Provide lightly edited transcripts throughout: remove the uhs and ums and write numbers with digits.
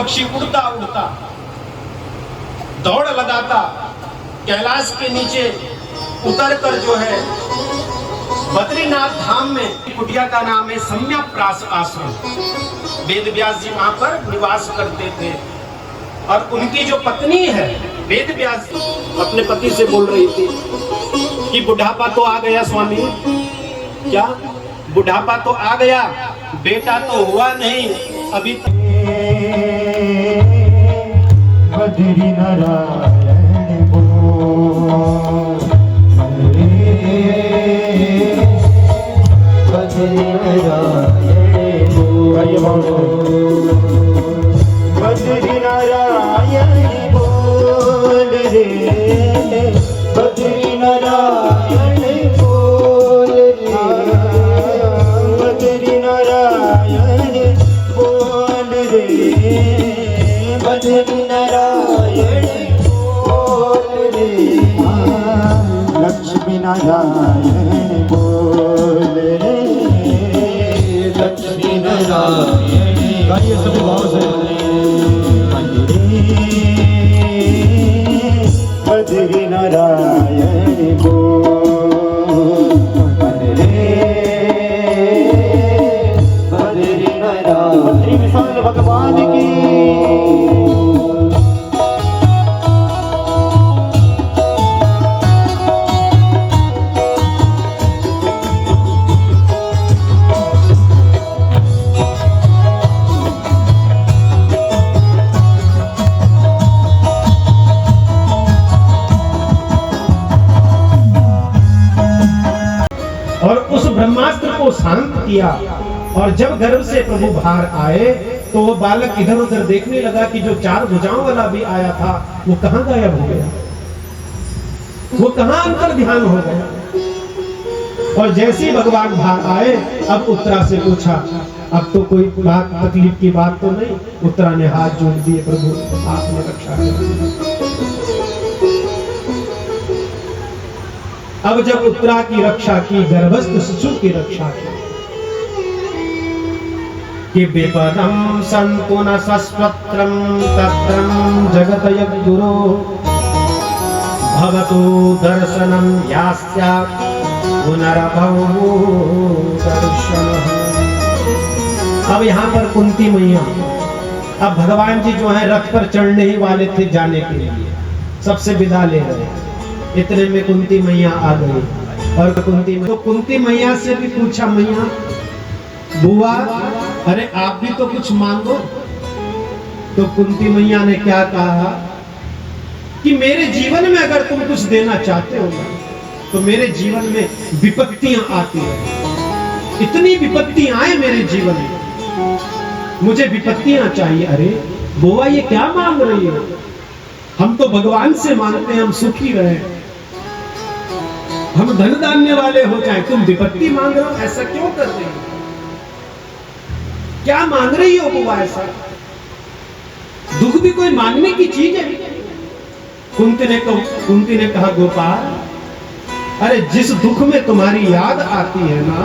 पक्षी उड़ता उड़ता दौड़ लगाता कैलाश के नीचे उतर कर जो है बद्रीनाथ धाम में कुटिया का नाम है सम्यक्प्रास आश्रम। वेद व्यास जी वहां पर निवास करते थे और उनकी जो पत्नी है वेद व्यास जी अपने पति से बोल रही थी कि बुढ़ापा तो आ गया स्वामी। क्या बुढ़ापा तो आ गया, बेटा तो हुआ नहीं अभी तक। बद्री नारायण बोल, बद्री नारायण बोल, बद्री नारायण बोल रे, बद्री नारायण बोल रे, बद्री नारायण बोल रे, बद्री नारायण बोल रे, लक्ष्मी नारायण बोल रे, लक्ष्मी नारायण। गाइए सभी भाव से, बद्री नारायण बोल रे, बद्री नारायण। विशाल भगवान की और उस ब्रह्मास्त्र को शांत किया। और जब गर्भ से प्रभु बाहर आए तो वो बालक इधर उधर देखने लगा कि जो चार भुजाओं वाला भी आया था वो कहां गायब हो गया, वो कहां अंतर ध्यान हो गया। और जैसे ही भगवान बाहर आए अब उत्तरा से पूछा, अब तो कोई बात तकलीफ की बात तो नहीं। उत्तरा ने हाथ जोड़ दिए, प्रभु आपने रक्षा की। अब जब उत्तरा की रक्षा की, गर्भस्थ शिशु की रक्षा की, कि विपदं सन्तु न सस्वत्रं तत्रं जगतयद्गुरो भवतु दर्शनं यास्यात् पुनरभवो दर्शनः। अब यहाँ पर कुंती मैया, अब भगवान जी जो है रथ पर चढ़ने ही वाले थे जाने के लिए, सबसे विदा ले रहे हैं। इतने में कुंती मैया आ गई और कुंती मैया से भी पूछा, मैया बुआ अरे आप भी तो कुछ मांगो। तो कुंती मैया ने क्या कहा कि मेरे जीवन में अगर तुम कुछ देना चाहते हो तो मेरे जीवन में विपत्तियां आती है, इतनी विपत्तियां आए मेरे जीवन में, मुझे विपत्तियां चाहिए। अरे बुआ ये क्या मांग रही हो, हम तो भगवान से मांगते हैं हम सुखी रहे, हम धन धान्य वाले हो जाए, तुम विपत्ति मांग रहे हो, ऐसा क्यों कर रही हो, क्या मांग रही हो बुआ ऐसा? दुख भी कोई मांगने की चीज है। कुंती ने कहा गोपाल अरे जिस दुख में तुम्हारी याद आती है ना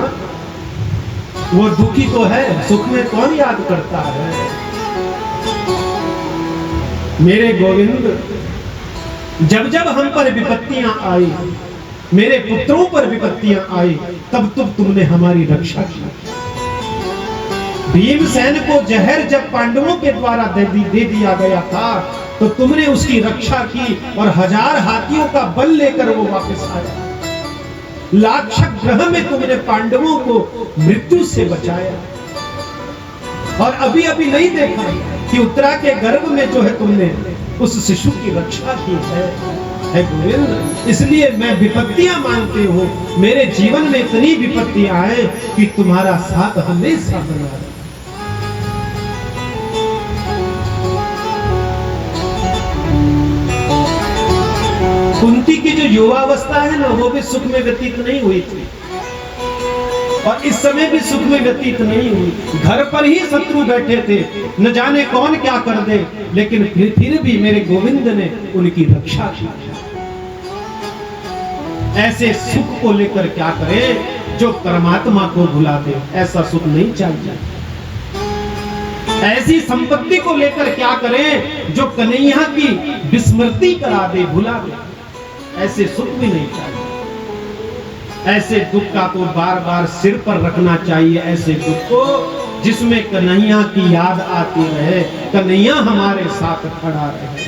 वो दुखी तो है, सुख में कौन याद करता है। मेरे गोविंद जब जब हम पर विपत्तियां आई, मेरे पुत्रों पर विपत्तियां आई, तब तुमने हमारी रक्षा की। भीमसेन को जहर जब पांडवों के द्वारा दे दिया गया था तो तुमने उसकी रक्षा की और 1000 हाथियों का बल लेकर वो वापस आया। लाक्षक ग्रह में तुमने पांडवों को मृत्यु से बचाया। और अभी अभी नहीं देखा कि उत्तरा के गर्भ में जो है तुमने उस शिशु की रक्षा की है गोविंद। इसलिए मैं विपत्तियां मांगती हूँ, मेरे जीवन में इतनी विपत्तियां आए कि तुम्हारा साथ हमेशा बना रहे। कुंती की जो युवावस्था है ना वो भी सुख में व्यतीत नहीं हुई थी और इस समय भी सुख में व्यतीत नहीं हुई। घर पर ही शत्रु बैठे थे, न जाने कौन क्या कर दे, लेकिन फिर भी मेरे गोविंद ने उनकी रक्षा की। ऐसे सुख को लेकर क्या करें जो परमात्मा को भुला दे, ऐसा सुख नहीं चाहिए। ऐसी संपत्ति को लेकर क्या करें जो कन्हैया की विस्मृति करा दे, भुला दे। ऐसे सुख भी नहीं चाहिए। ऐसे दुख का तो बार बार सिर पर रखना चाहिए, ऐसे दुख को जिसमें कन्हैया की याद आती रहे, कन्हैया हमारे साथ खड़ा रहे,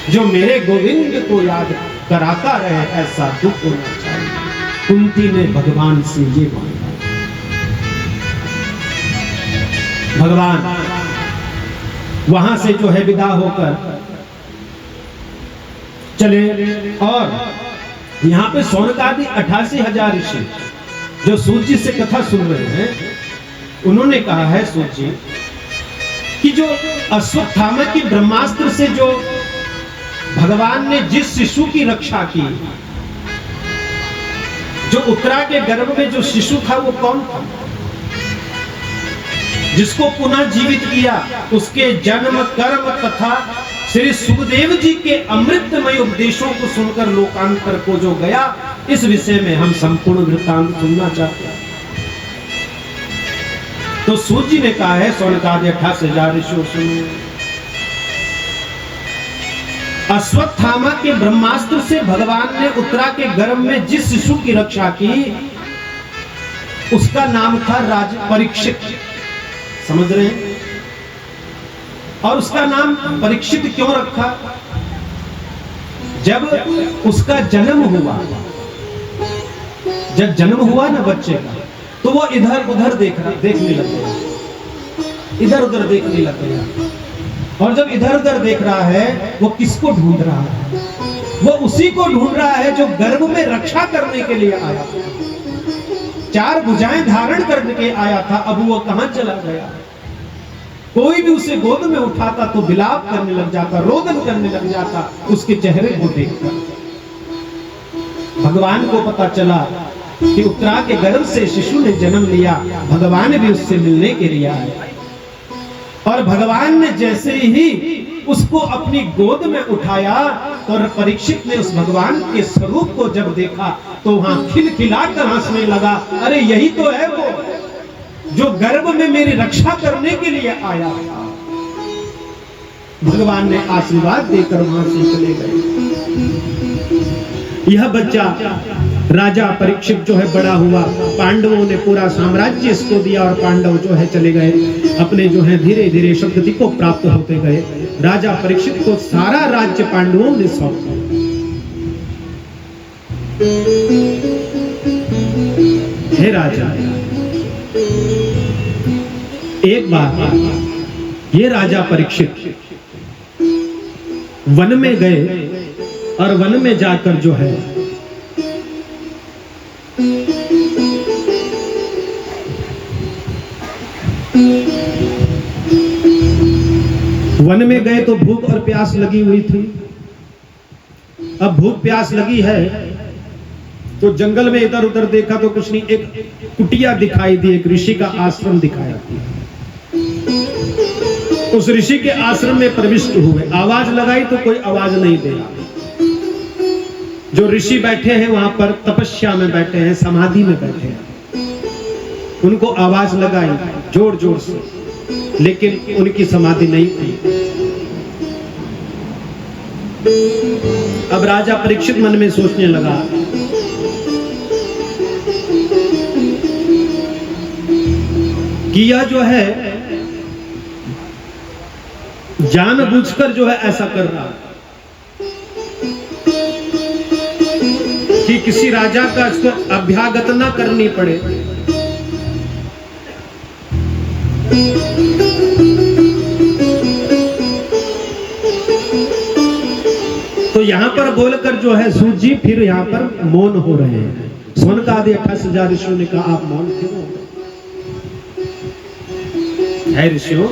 जो मेरे गोविंद को याद कराता रहे, ऐसा दुख होना चाहिए। कुंती ने भगवान से ये मांगा। भगवान वहां से जो है विदा होकर चले और यहाँ पे सौनकादि 88,000 ऋषि जो सूत जी से कथा सुन रहे हैं, उन्होंने कहा है सूत जी कि जो अश्वत्थामा की ब्रह्मास्त्र से जो भगवान ने जिस शिशु की रक्षा की, जो उत्तरा के गर्भ में जो शिशु था वो कौन था? जिसको पुनः जीवित किया, उसके जन्म कर्म तथा श्री सुखदेव जी के अमृतमय उपदेशों को सुनकर लोकांतर को जो गया, इस विषय में हम संपूर्ण वृत्तांत सुनना चाहते हैं। तो सूत जी ने कहा है सौनकादि 88,000 ऋषियों सुनो। अश्वत्थामा के ब्रह्मास्त्र से भगवान ने उत्तरा के गर्भ में जिस शिशु की रक्षा की, उसका नाम था राज परीक्षित। समझ रहे हैं? और उसका नाम परीक्षित क्यों रखा? जब उसका जन्म हुआ, जब जन्म हुआ ना बच्चे का, तो वो इधर उधर देखने लग गया, इधर उधर देखने लग गया। और जब इधर उधर देख रहा है, वो किसको ढूंढ रहा है? वो उसी को ढूंढ रहा है जो गर्भ में रक्षा करने के लिए आया था, 4 भुजाएं धारण करने के आया था। अब वो कहां चला गया? कोई भी उसे गोद में उठाता तो विलाप करने लग जाता, रोदन करने लग जाता उसके चेहरे को देखकर। भगवान को पता चला कि उत्तरा के गर्भ से शिशु ने जन्म लिया, भगवान भी उससे मिलने के लिए आए। और भगवान ने जैसे ही उसको अपनी गोद में उठाया, और परीक्षित ने उस भगवान के स्वरूप को जब देखा तो वहां खिलखिलाकर हंसने लगा। अरे यही तो है वो जो गर्भ में मेरी रक्षा करने के लिए आया था। भगवान ने आशीर्वाद देकर वहां से चले गए। यह बच्चा राजा परीक्षित जो है बड़ा हुआ, पांडवों ने पूरा साम्राज्य इसको दिया और पांडव जो है चले गए अपने जो है धीरे धीरे शक्ति को प्राप्त होते गए। राजा परीक्षित को सारा राज्य पांडवों ने सौंप दिया। हे राजा, एक बार ये राजा परीक्षित वन में गए और वन में जाकर जो है वन में गए तो भूख और प्यास लगी हुई थी। अब भूख प्यास लगी है तो जंगल में इधर उधर देखा तो कुछ नहीं, एक कुटिया दिखाई दी, एक ऋषि का आश्रम दिखाया। उस ऋषि के आश्रम में प्रविष्ट हुए, आवाज लगाई तो कोई आवाज नहीं दिया। जो ऋषि बैठे हैं वहां पर तपस्या में बैठे हैं, समाधि में बैठे हैं, उनको आवाज लगाई जोर जोर से, लेकिन उनकी समाधि नहीं थी। अब राजा परीक्षित मन में सोचने लगा कि यह जो है जानबूझकर जो है ऐसा कर रहा कि किसी राजा का इसको अभ्यागत ना करनी पड़े। तो यहां पर बोलकर जो है सूत जी फिर यहां पर मौन हो रहे हैं। सौनकादि 88,000 ऋषियों ने कहा आप मौन क्यों हो? है ऋषियों,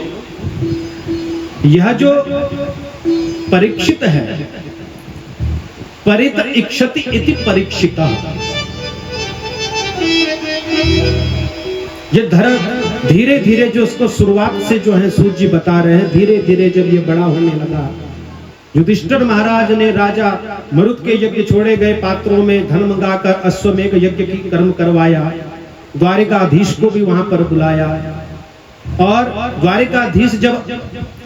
यह जो परीक्षित है, परित इक्षति इति परीक्षिता, ये धीरे धीरे जो उसको शुरुआत से जो है सूत जी बता रहे हैं, धीरे धीरे जब ये बड़ा होने लगा, युधिष्ठिर महाराज ने राजा मरुत के यज्ञ छोड़े गए पात्रों में धन मंगाकर अश्वमेघ यज्ञ की कर्म करवाया, द्वारिकाधीश को भी वहां पर बुलाया और द्वारिकाधीश जब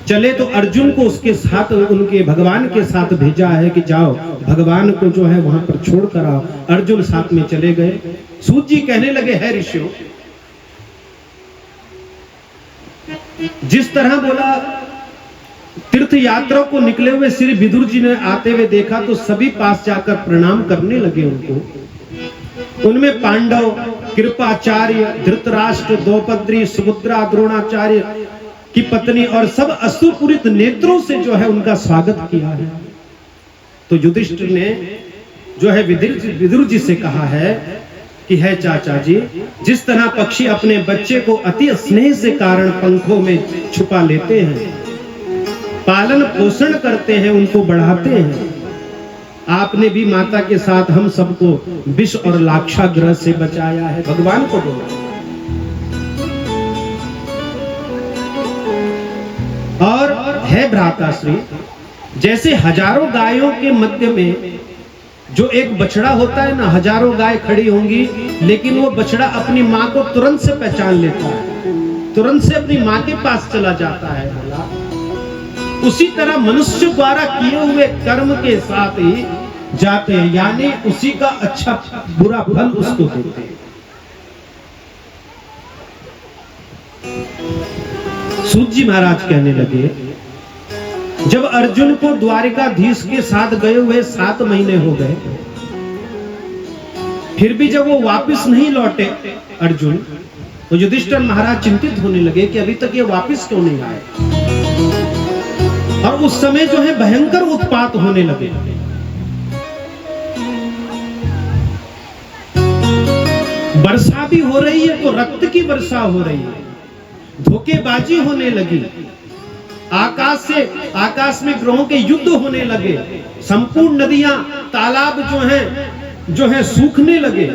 चले तो अर्जुन को उसके साथ, उनके भगवान के साथ भेजा है कि जाओ भगवान को जो है वहां पर छोड़ कर आओ। अर्जुन साथ में चले गए। सूत जी कहने लगे, है ऋषियों, जिस तरह बोला तीर्थ यात्रा को निकले हुए श्री विदुर जी ने आते हुए देखा तो सभी पास जाकर प्रणाम करने लगे उनको। उनमें पांडव, कृपाचार्य, धृतराष्ट्र, द्रौपदी, सुभद्रा, द्रोणाचार्य की पत्नी और सब अश्रुपूरित नेत्रों से जो है उनका स्वागत किया है। तो युधिष्ठिर ने जो है विदुर जी से कहा है कि है चाचा जी, जिस तरह पक्षी अपने बच्चे को अति स्नेह से कारण पंखों में छुपा लेते हैं, पालन पोषण करते हैं, उनको बढ़ाते हैं, आपने भी माता के साथ हम सबको विष और लाक्षाग्रह से बचाया है। भगवान को बोला। और है भ्राताश्री, जैसे हजारों गायों के मध्य में जो एक बछड़ा होता है ना, हजारों गाय खड़ी होंगी लेकिन वो बछड़ा अपनी माँ को तुरंत से पहचान लेता है, तुरंत से अपनी माँ के पास चला जाता है। बोला उसी तरह मनुष्य द्वारा किए हुए कर्म के साथ ही जाते हैं, यानी उसी का अच्छा बुरा फल उसको देते हैं। सूत जी महाराज कहने लगे, जब अर्जुन को द्वारिकाधीश के साथ गए हुए 7 महीने हो गए, फिर भी जब वो वापस नहीं लौटे अर्जुन, तो युधिष्ठिर महाराज चिंतित होने लगे कि अभी तक ये वापस क्यों नहीं आए। और उस समय जो है भयंकर उत्पात होने लगे। वर्षा भी हो रही है तो रक्त की वर्षा हो रही है, धोखेबाजी होने लगी, आकाश में ग्रहों के युद्ध होने लगे, संपूर्ण नदियां, तालाब जो है सूखने लगे।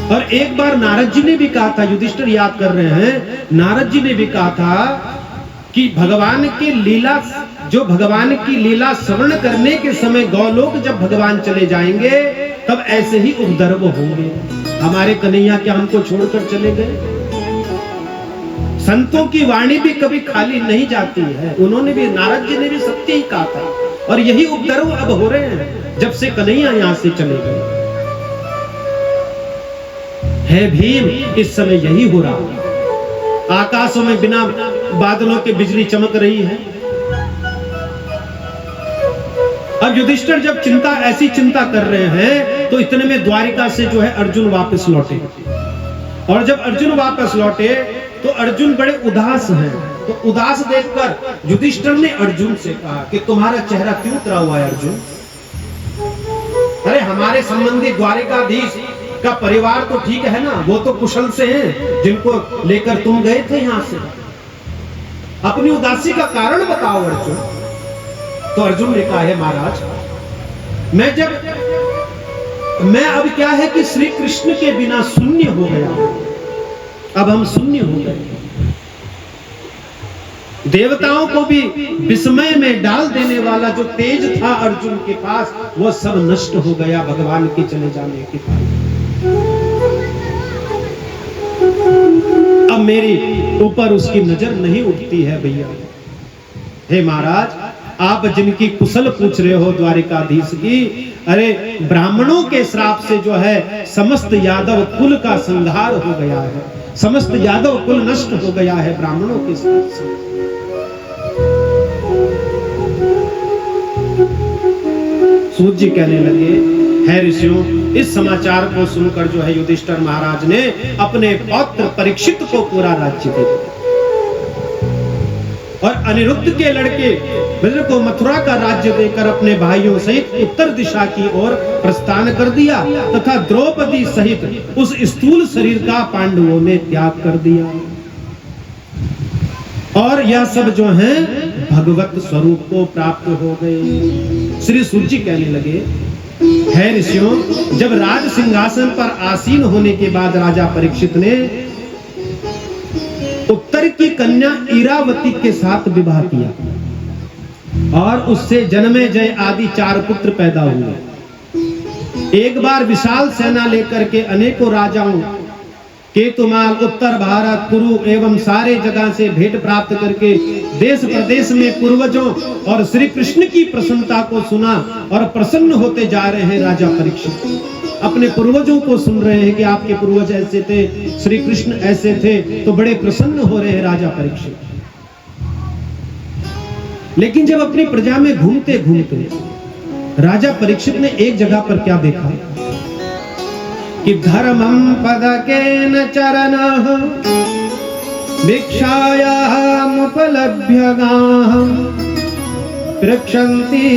और एक बार नारद जी ने भी कहा था, युधिष्ठिर याद कर रहे हैं, नारद जी ने भी कहा था कि भगवान की लीला श्रवण करने के समय गौलोक जब भगवान चले जाएंगे तब ऐसे ही उपद्रव होंगे। हमारे कन्हैया क्या हमको छोड़कर चले गए? संतों की वाणी भी कभी खाली नहीं जाती है। उन्होंने भी, नारद जी ने भी सत्य ही कहा था, और यही उपद्रव अब हो रहे हैं जब से कन्हैया यहां से चले गए। है भीम, इस समय यही हो रहा है। आकाशों में बिना बादलों के बिजली चमक रही है। अब युधिष्ठिर जब ऐसी चिंता कर रहे हैं तो इतने में द्वारिका से जो है अर्जुन वापस लौटे। और जब अर्जुन वापस लौटे तो अर्जुन बड़े उदास हैं। तो उदास देखकर युधिष्ठिर ने अर्जुन से कहा कि तुम्हारा चेहरा क्यों उतरा हुआ है अर्जुन? अरे हमारे संबंधी द्वारिकाधीश का परिवार तो ठीक है ना, वो तो कुशल से हैं जिनको लेकर तुम गए थे यहां से। अपनी उदासी का कारण बताओ अर्जुन। तो अर्जुन ने कहा, है महाराज, मैं अब क्या है कि श्री कृष्ण के बिना शून्य हो गया। अब हम शून्य हो गए। देवताओं को भी विस्मय में डाल देने वाला जो तेज था अर्जुन के पास, वो सब नष्ट हो गया भगवान के चले जाने के बाद। अब मेरी ऊपर उसकी नजर नहीं उठती है भैया। हे महाराज, आप जिनकी कुशल पूछ रहे हो द्वारिकाधीश की, अरे ब्राह्मणों के श्राप से जो है समस्त यादव कुल का संहार हो गया है, समस्त यादव कुल नष्ट हो गया है ब्राह्मणों के श्राप से। सूत जी कहने लगे, है ऋषियों, इस समाचार को सुनकर जो है युधिष्ठिर महाराज ने अपने पौत्र परीक्षित को पूरा राज्य दे दिया और अनिरुद्ध के लड़के वज्र को मथुरा का राज्य देकर अपने भाइयों सहित उत्तर दिशा की ओर प्रस्थान कर दिया तथा द्रौपदी सहित उस स्थूल शरीर का पांडवों ने त्याग कर दिया। और यह सब जो है भगवत स्वरूप को प्राप्त हो गए। श्री सूत जी कहने लगे, है ऋषियों, जब राज सिंहासन पर आसीन होने के बाद राजा परीक्षित ने उत्तर की कन्या इरावती के साथ विवाह किया और उससे जन्मेजय आदि 4 पुत्र पैदा हुए। एक बार विशाल सेना लेकर के अनेकों राजाओं केतुमाल, उत्तर भारत, कुरु एवं सारे जगह से भेंट प्राप्त करके देश प्रदेश में पूर्वजों और श्री कृष्ण की प्रसन्नता को सुना और प्रसन्न होते जा रहे हैं। राजा परीक्षित अपने पूर्वजों को सुन रहे हैं कि आपके पूर्वज ऐसे थे, श्री कृष्ण ऐसे थे, तो बड़े प्रसन्न हो रहे हैं राजा परीक्षित। लेकिन जब अपनी प्रजा में घूमते घूमते राजा परीक्षित ने एक जगह पर क्या देखा कि धर्मं पदकेन चरणः भिक्षायामुपलभ्य पृक्षन्ति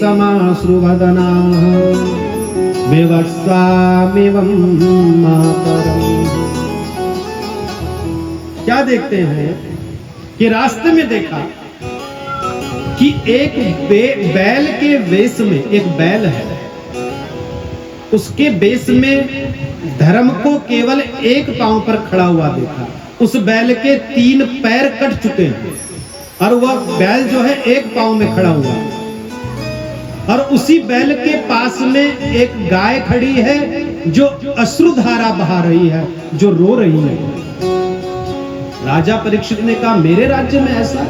समाश्रुवदनाः विवस्वामिवं मातरम्। क्या देखते हैं कि रास्ते में देखा कि एक बैल के वेश में, एक बैल है, उसके बेस में धर्म को केवल एक पांव पर खड़ा हुआ देखा। उस बैल के 3 पैर कट चुके हैं और वह बैल जो है एक पांव में खड़ा हुआ है। और उसी बैल के पास में एक गाय खड़ी है जो अश्रुधारा बहा रही है, जो रो रही है। राजा परीक्षित ने कहा, मेरे राज्य में ऐसा,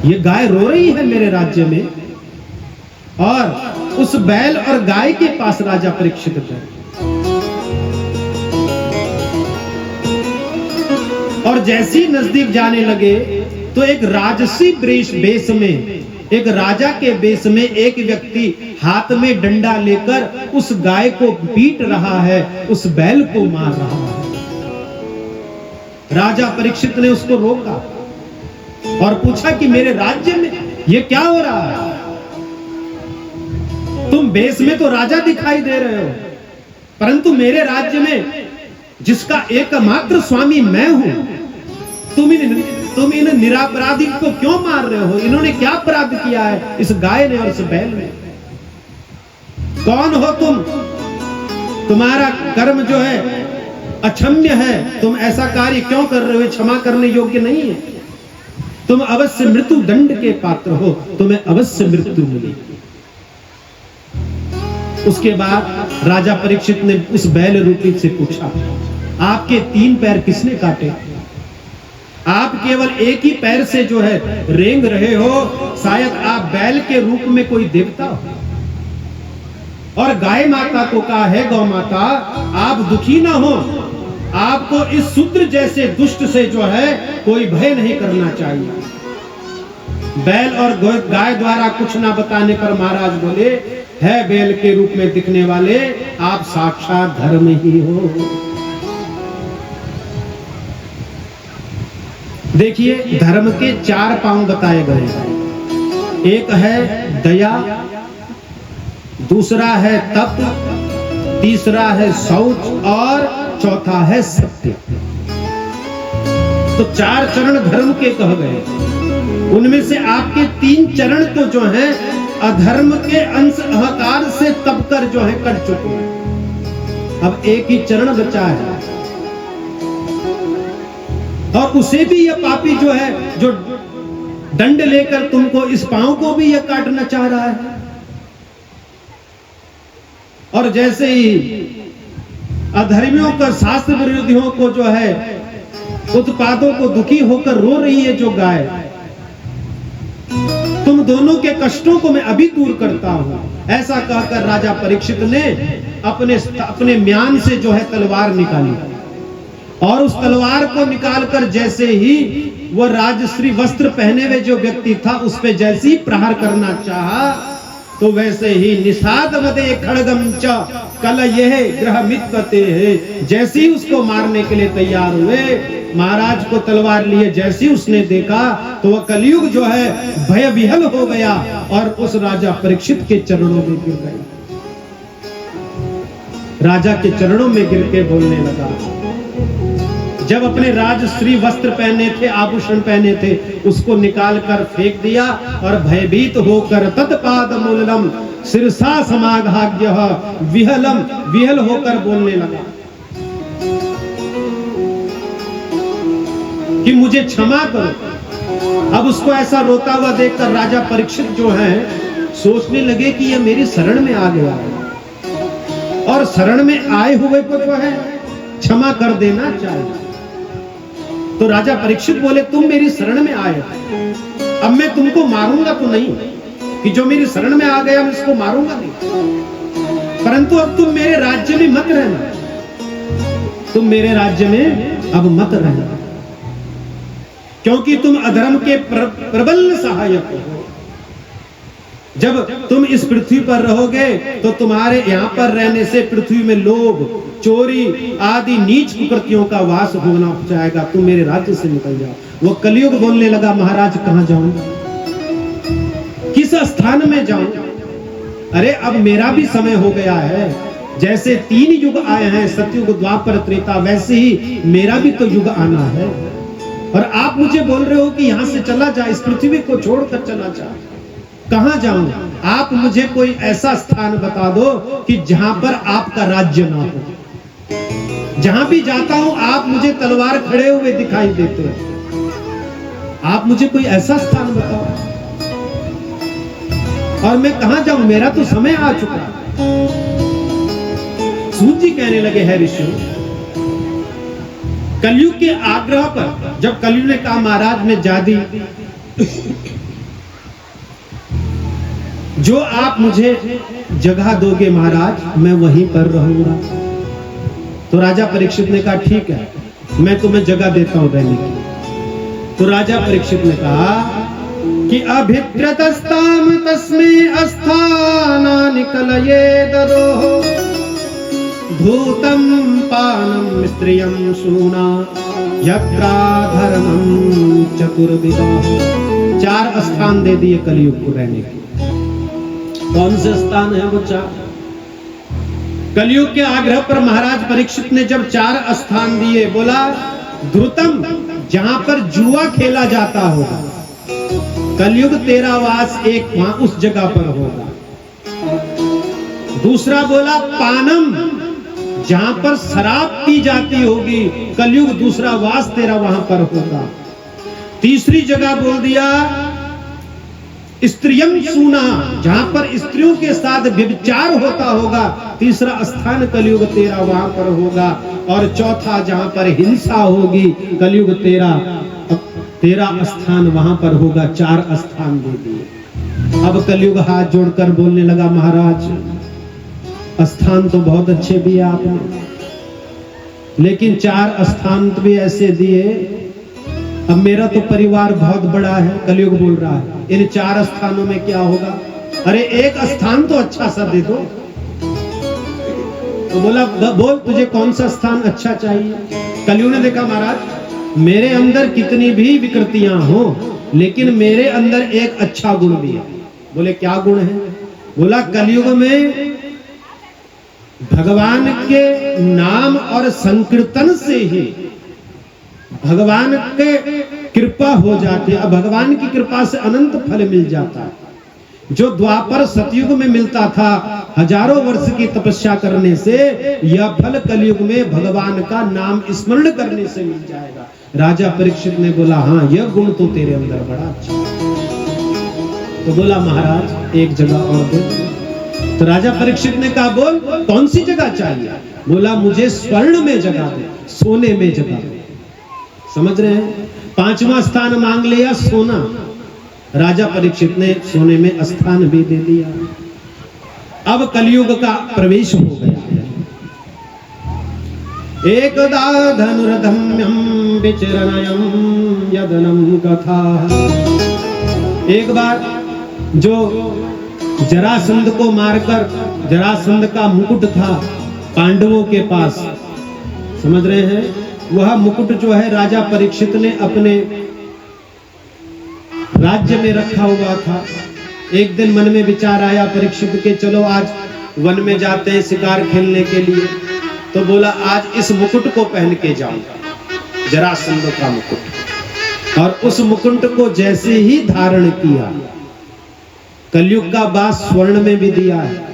ये गाय रो रही है मेरे राज्य में। और उस बैल और गाय के पास राजा परीक्षित थे। और जैसे ही नजदीक जाने लगे तो एक राजसी वेश में, एक राजा के वेश में एक व्यक्ति हाथ में डंडा लेकर उस गाय को पीट रहा है, उस बैल को मार रहा है। राजा परीक्षित ने उसको रोका और पूछा कि मेरे राज्य में ये क्या हो रहा है? तुम बेस में तो राजा दिखाई दे रहे हो, परंतु मेरे राज्य में जिसका एकमात्र स्वामी मैं हूं, तुम इन निरापराधी को क्यों मार रहे हो? इन्होंने क्या अपराध किया है, इस गाय ने और इस बैल ने? कौन हो तुम? तुम्हारा कर्म जो है अक्षम्य है, तुम ऐसा कार्य क्यों कर रहे हो? क्षमा करने योग्य नहीं है। तुम अवश्य मृत्यु दंड के पात्र हो, तुम्हें अवश्य मृत्यु मिलेगी। उसके बाद राजा परीक्षित ने उस बैल रूपी से पूछा, आपके 3 पैर किसने काटे? आप केवल एक ही पैर से जो है रेंग रहे हो, शायद आप बैल के रूप में कोई देवता हो। और गाय माता को कहा है, गौ माता आप दुखी ना हो, आपको इस शूद्र जैसे दुष्ट से जो है कोई भय नहीं करना चाहिए। बैल और गाय द्वारा कुछ ना बताने पर महाराज बोले, है बैल के रूप में दिखने वाले आप साक्षात धर्म ही हो। देखिए, धर्म के 4 पांव बताए गए हैं। एक है दया, दूसरा है तप, तीसरा है शौच और चौथा है सत्य। तो 4 चरण धर्म के कह गए। उनमें से आपके 3 चरण तो जो हैं अधर्म के अंश अहंकार से तपकर जो है कट चुके हैं। अब एक ही चरण बचा है और उसे भी यह पापी जो है, जो दंड लेकर तुमको इस पांव को भी यह काटना चाह रहा है। और जैसे ही अधर्मियों का, शास्त्र विरोधियों को जो है उत्पादों को दुखी होकर रो रही है जो गाय, तुम दोनों के कष्टों को मैं अभी दूर करता हूं। ऐसा कहकर राजा परीक्षित ने अपने म्यान से जो है तलवार निकाली और उस तलवार को निकालकर जैसे ही वह राजश्री वस्त्र पहने हुए जो व्यक्ति था उस पे जैसे ही प्रहार करना चाहा, तो वैसे ही निषाद वदे खड़गम च कलयेह ग्रहमित्वते है, जैसे ही उसको मारने के लिए तैयार हुए, महाराज को तलवार लिए जैसे ही उसने देखा तो वह कलयुग जो है भय विहल हो गया और उस राजा परीक्षित के चरणों में गिर गया। राजा के चरणों में गिर के बोलने लगा, जब अपने राजश्री वस्त्र पहने थे, आभूषण पहने थे, उसको निकाल कर फेंक दिया और भयभीत होकर तत्पाद मूलम सिरसा समाघाग्यः विहल होकर बोलने लगा कि मुझे क्षमा करो। अब उसको ऐसा रोता हुआ देखकर राजा परीक्षित जो है सोचने लगे कि यह मेरी शरण में आ गया है और शरण में आए हुए को जो है क्षमा कर देना चाहिए। तो राजा परीक्षित बोले तुम मेरी शरण में आए, अब मैं तुमको मारूंगा तो नहीं, कि जो मेरी शरण में आ गया मैं उसको मारूंगा नहीं, परंतु अब तुम मेरे राज्य में मत रहना, तुम मेरे राज्य में अब मत रहना, क्योंकि तुम अधर्म के प्रबल सहायक हो। जब तुम इस पृथ्वी पर रहोगे तो तुम्हारे यहाँ पर रहने से पृथ्वी में लोभ, चोरी आदि नीच कुकृतियों का वास होना जाएगा, तुम मेरे राज्य से निकल जाओ। वो कलयुग बोलने लगा महाराज कहाँ जाऊं, किस स्थान में जाऊं? अरे अब मेरा भी समय हो गया है, जैसे 3 युग आए हैं, सतयुग, द्वापर, त्रेता, वैसे ही मेरा भी तो युग आना है। और आप मुझे बोल रहे हो कि यहाँ से चला जा, इस पृथ्वी को छोड़कर चला जा, कहाँ जाऊं? आप मुझे कोई ऐसा स्थान बता दो कि जहां पर आपका राज्य ना हो। जहां भी जाता हूं आप मुझे तलवार खड़े हुए दिखाई देते हैं, आप मुझे कोई ऐसा स्थान बताओ, और मैं कहां जाऊं? मेरा तो समय आ चुका। सूत जी कहने लगे है ऋषि, कलयुग के आग्रह पर जब कलयुग ने कहा महाराज ने जादी जो आप मुझे जगह दोगे महाराज मैं वहीं पर रहूंगा। तो राजा परीक्षित ने कहा ठीक है मैं तुम्हें जगह देता हूं रहने की। तो राजा परीक्षित ने कहा कि अभित्रतस्ताम तस्मै अस्थानानि कलयेदरोः धूतं पानं स्त्रियं सूना यत्राधर्मं चतुर्विधः। 4 स्थान दे दिए कलयुग को रहने के। कौन से स्थान है वो 4? कलयुग के आग्रह पर महाराज परीक्षित ने जब 4 स्थान दिए, बोला ध्रुतम जहां पर जुआ खेला जाता होगा, कलयुग तेरा वास एक वहां उस जगह पर होगा। दूसरा बोला पानम जहां पर शराब पी जाती होगी, कलयुग दूसरा वास तेरा वहां पर होगा। तीसरी जगह बोल दिया स्त्रियम सूना जहां पर स्त्रियों के साथ व्यभिचार होता होगा, तीसरा स्थान कलयुग तेरा वहां पर होगा। और चौथा जहां पर हिंसा होगी, कलयुग तेरा स्थान वहां पर होगा। 4 स्थान दे दिए। अब कलयुग हाथ जोड़कर बोलने लगा महाराज स्थान तो बहुत अच्छे दिए आपने, लेकिन 4 स्थान भी ऐसे दिए, अब मेरा तो परिवार बहुत बड़ा है। कलयुग बोल रहा है इन 4 स्थानों में क्या होगा? अरे एक स्थान तो अच्छा सा दे दो। तो बोला बोल तुझे कौन सा स्थान अच्छा चाहिए? कलयुग ने देखा महाराज मेरे अंदर कितनी भी विकृतियां हो, लेकिन मेरे अंदर एक अच्छा गुण भी है। बोले क्या गुण है? बोला कलयुग में भगवान के नाम और संकीर्तन से ही भगवान के कृपा हो जाती है। भगवान की कृपा से अनंत फल मिल जाता है। जो द्वापर सतयुग में मिलता था हजारों वर्ष की तपस्या करने से, यह फल कलयुग में भगवान का नाम स्मरण करने से मिल जाएगा। राजा परीक्षित ने बोला हाँ यह गुण तो तेरे अंदर बड़ा अच्छा है। तो बोला महाराज एक जगह और दे। तो राजा परीक्षित ने कहा बोल कौन सी जगह चाहिए? बोला मुझे स्वर्ण में जगह दे, सोने में जगह दे। समझ रहे हैं? 5वां स्थान मांग लिया सोना। राजा परीक्षित ने सोने में स्थान भी दे दिया। अब कलयुग का प्रवेश हो गया। एकदा धनुर्धम्यम विचरणयम यदनम कथा। एक बार जो जरासंध को मारकर, जरासंध का मुकुट था पांडवों के पास, समझ रहे हैं? वह मुकुट जो है राजा परीक्षित ने अपने राज्य में रखा हुआ था। एक दिन मन में विचार आया परीक्षित के चलो आज वन में जाते हैं शिकार खेलने के लिए। तो बोला आज इस मुकुट को पहन के जाऊंगा, जरासंध का मुकुट। और उस मुकुट को जैसे ही धारण किया, कलयुग का बास स्वर्ण में भी दिया है,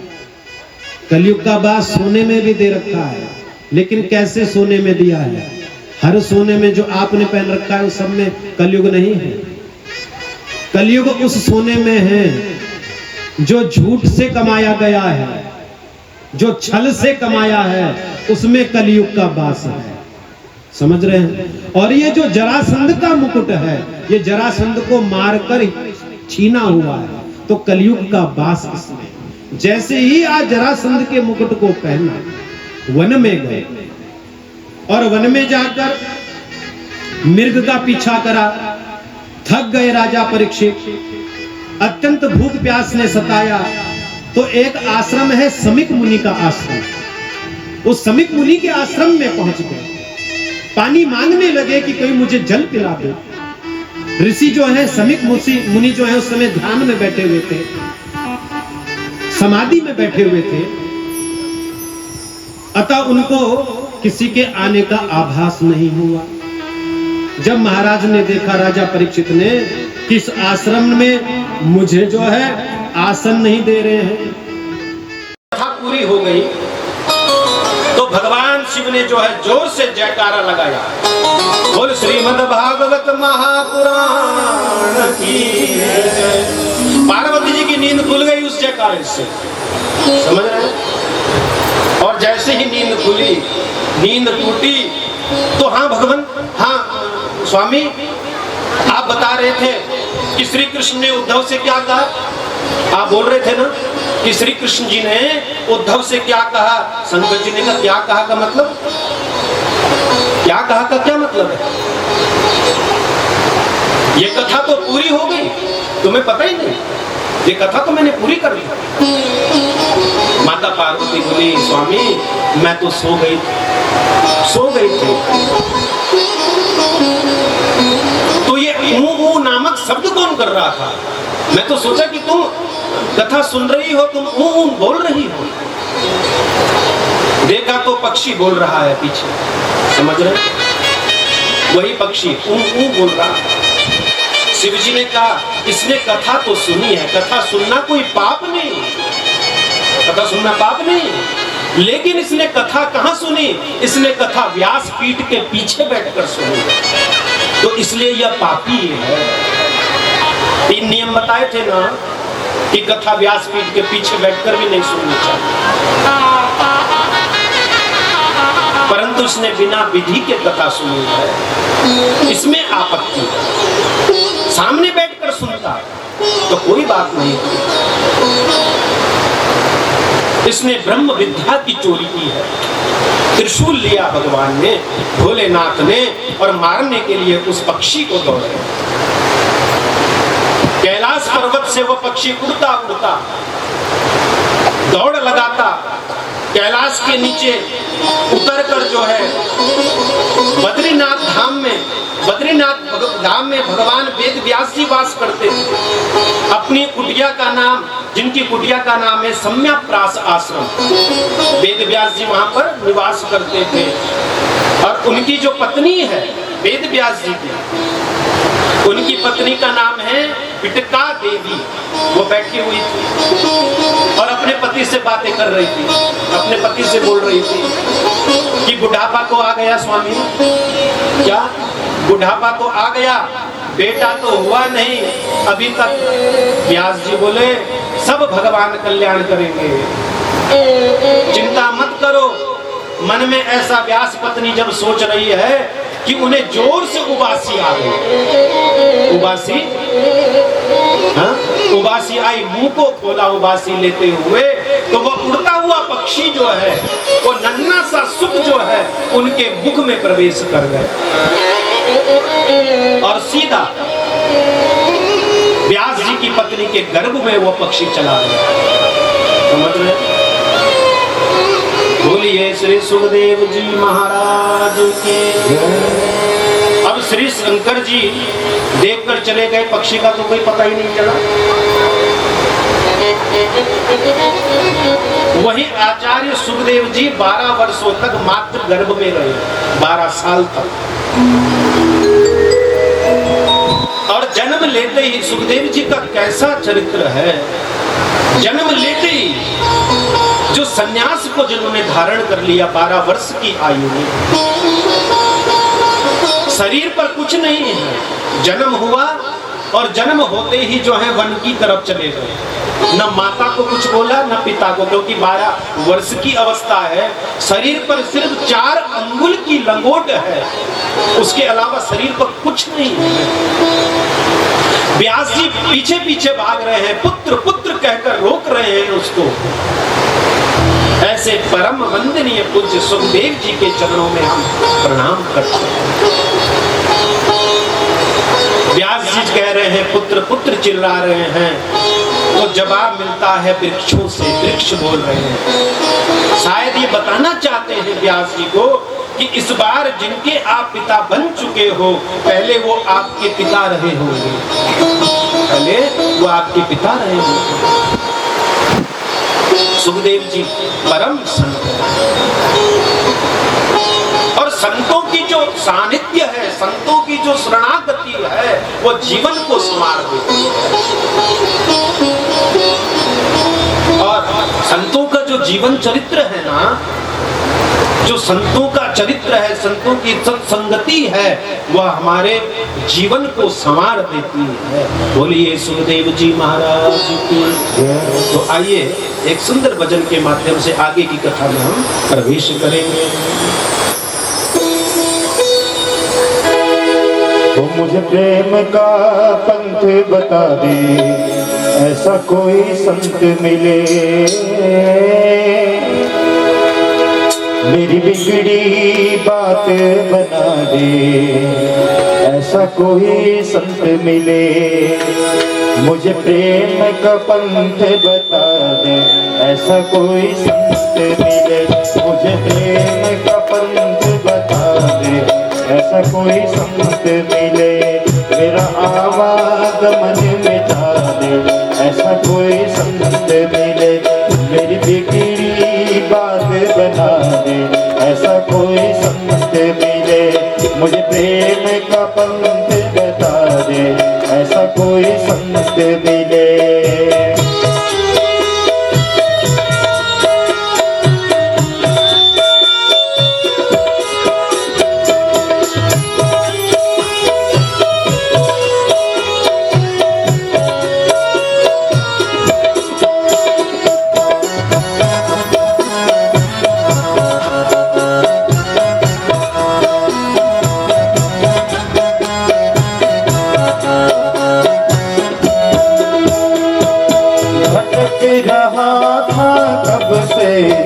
कलयुग का बास सोने में भी दे रखा है। लेकिन कैसे सोने में दिया है? हर सोने में जो आपने पहन रखा है उस सब में कलयुग नहीं है। कलयुग उस सोने में है जो झूठ से कमाया गया है, जो छल से कमाया है, उसमें कलयुग का वास है। समझ रहे हैं? और ये जो जरासंध का मुकुट है, ये जरासंध को मारकर छीना हुआ है, तो कलयुग का वास इसमें। जैसे ही आज जरासंध के मुकुट को पहना, वन में गए और वन में जाकर मृग का पीछा करा। थक गए राजा परीक्षित, अत्यंत भूख प्यास ने सताया, तो एक आश्रम है समिक मुनि का आश्रम। उस समिक मुनि के आश्रम में पहुंच गए, पानी मांगने लगे कि कोई मुझे जल पिला दे। ऋषि जो है समिक मुनि जो है उस समय ध्यान में बैठे हुए थे, समाधि में बैठे हुए थे, अतः उनको किसी के आने का आभास नहीं हुआ। जब महाराज ने देखा, राजा परीक्षित ने, कि इस आश्रम में मुझे जो है आसन नहीं दे रहे हैं, कथा पूरी हो गई, तो भगवान शिव ने जो है जोर से जयकारा लगाया, बोल श्रीमद् भागवत महापुराण की जय। पार्वती जी की नींद खुल गई उस जयकारे से, समझ रहे हैं? और जैसे ही नींद खुली, नींद टूटी, तो हाँ भगवान, हाँ स्वामी, आप बता रहे थे कि श्री कृष्ण ने उद्धव से क्या कहा? आप बोल रहे थे ना कि श्री कृष्ण जी ने उद्धव से क्या कहा? शंकर जी ने कहा क्या कहा का मतलब, क्या कहा का क्या मतलब है? ये कथा तो पूरी हो गई, तुम्हें पता ही नहीं, ये कथा तो मैंने पूरी कर दी। माता पार्वती बोली, स्वामी मैं तो सो गई थी। तो ये ऊ नामक शब्द कौन कर रहा था? मैं तो सोचा कि तुम कथा सुन रही हो, तुम ऊ बोल रही हो। देखा तो पक्षी बोल रहा है पीछे, समझ रहे? वही पक्षी ऊ बोल रहा है। शिव जी ने कहा इसने कथा तो सुनी है, कथा सुनना कोई पाप नहीं, कथा सुनना पाप नहीं, लेकिन इसने कथा कहां सुनी? इसने कथा व्यास पीठ के पीछे बैठकर सुनी, तो इसलिए यह पापी है। 3 नियम बताए थे ना कि कथा व्यास पीठ के पीछे बैठकर भी नहीं सुननी चाहिए, परंतु इसने बिना विधि के कथा सुनी है, इसमें आपत्ति है। सामने बैठकर सुनता तो कोई बात नहीं थी। इसने ब्रह्म विद्या की चोरी की है। त्रिशूल लिया भगवान ने, भोलेनाथ ने, और मारने के लिए उस पक्षी को दौड़े। कैलाश पर्वत से वो पक्षी उड़ता उड़ता दौड़ लगाता, कैलाश के नीचे उतरकर जो है बद्रीनाथ धाम में भगवान वेद व्यास जी वास करते थे। अपनी कुटिया का नाम, जिनकी कुटिया का नाम है सम्यप्रास आश्रम, वेद व्यास जी वहां पर निवास करते थे। और उनकी जो पत्नी है वेद व्यास जी की, उनकी पत्नी का नाम है पिटका देवी। वो बैठी हुई थी और अपने पति से बातें कर रही थी, अपने पति से बोल रही थी कि बुढ़ापा तो आ गया स्वामी, क्या बुढ़ापा तो आ गया, बेटा तो हुआ नहीं अभी तक। व्यास जी बोले सब भगवान कल्याण करेंगे, चिंता मत करो। मन में ऐसा व्यास पत्नी जब सोच रही है कि उन्हें जोर से उबासी आ गई, उबासी आई, मुंह को खोला उबासी लेते हुए, तो वो उड़ता हुआ पक्षी जो है, वो नन्हा सा सुख जो है उनके मुख में प्रवेश कर गए और सीधा व्यास जी की पत्नी के गर्भ में वो पक्षी चला गया। समझ रहे? बोलिए श्री सुखदेव जी महाराज के। अब श्री शंकर जी देखकर चले गए, पक्षी का तो कोई पता ही नहीं चला। वही आचार्य सुखदेव जी 12 वर्षों तक मातृ गर्भ में रहे, 12 साल तक। और जन्म लेते ही सुखदेव जी का कैसा चरित्र है, जन्म लेते ही जो सन्यास को जिन्होंने धारण कर लिया 12 वर्ष की आयु में, शरीर पर कुछ नहीं है, जन्म हुआ और जन्म होते ही जो है वन की तरफ चले गए। न माता को कुछ बोला न पिता को, क्योंकि 12 वर्ष की अवस्था है, शरीर पर सिर्फ 4 अंगुल की लंगोट है, उसके अलावा शरीर पर कुछ नहीं है। व्यास जी पीछे पीछे भाग रहे हैं, पुत्र पुत्र कहकर रोक रहे हैं उसको। ऐसे परम वंदनीय पूज्य सुखदेव जी के चरणों में हम प्रणाम करते हैं। व्यास जी कह रहे हैं पुत्र पुत्र चिल्ला रहे हैं, तो जवाब मिलता है वृक्षों से, वृक्ष बोल रहे हैं। शायद ये बताना चाहते हैं व्यास जी को कि इस बार जिनके आप पिता बन चुके हो, पहले वो आपके पिता रहे होंगे, पहले वो आपके पिता रहे होंगे। सुखदेव जी परम संत और संतों की जो सानिध्य है, संतों की जो शरणागति है, वो जीवन को संवार देती है। और संतों का जो जीवन चरित्र है ना, जो संतों का चरित्र है, संतों की सत्संगति है, वह हमारे जीवन को संवार देती है। बोलिए सुखदेव जी महाराज की। तो आइए एक सुंदर भजन के माध्यम से आगे की कथा में हम प्रवेश करेंगे। तो मुझे प्रेम का पंथ बता दे, ऐसा कोई संत मिले, मेरी बिगड़ी बात बना दे, ऐसा कोई संत मिले। मुझे प्रेम का पंथ बता दे, ऐसा कोई संत मिले। मुझे प्रेम का पंथ बता दे, ऐसा कोई संत मिले। मेरा आवागमन मिटा दे, ऐसा कोई संत मिले। मेरी बिगड़ी बात बना दे, ऐसा कोई संत मिले। मुझे प्रेम का पंथ बता दे, ऐसा कोई संत मिले।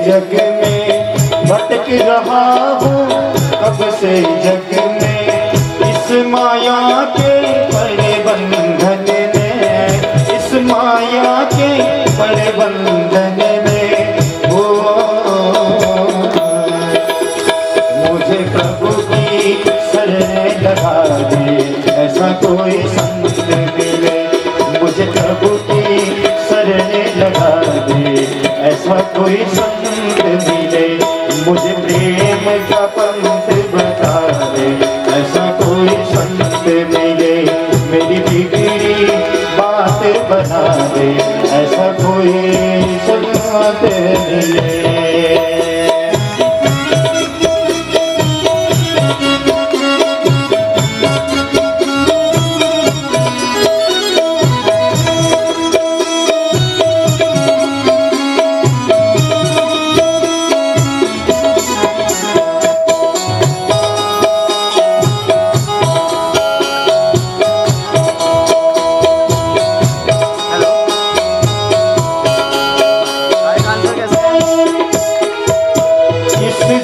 जग में भटक रहा हूँ कब से जग में, इस माया के बड़े बंधन में, इस माया के बड़े बंधन में। ओ मुझे प्रभु की शरण लगा दे, ऐसा कोई संत मिले। मुझे प्रभु की शरण लगा दे, ऐसा कोई संत मिले। मुझे प्रेम का पंथ बता दे, ऐसा कोई संत मिले। मेरी बिगड़ी बात बना दे, ऐसा कोई संत मिले।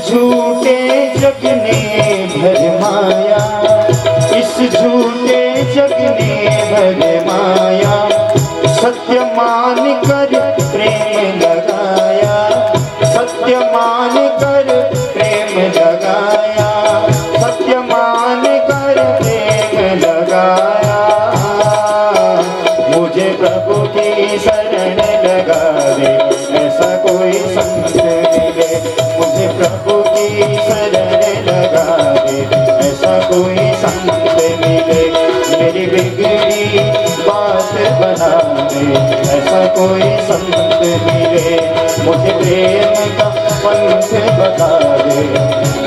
झूठे जग ने भरमाया, इस झूठे जग ने भरमाया। सत्य मान कर प्रेम लगाया, सत्य मान कर प्रेम लगाया, सत्य मान कर प्रेम लगाया। मुझे प्रभु की शरण लगा दे, ऐसा कोई संत मिले। मुझे प्रभु की शरण लगा दे, ऐसा कोई संत मिले। मेरी बिगड़ी बात बना दे, ऐसा कोई संत मिले। मुझे प्रेम का पंथ बता दे,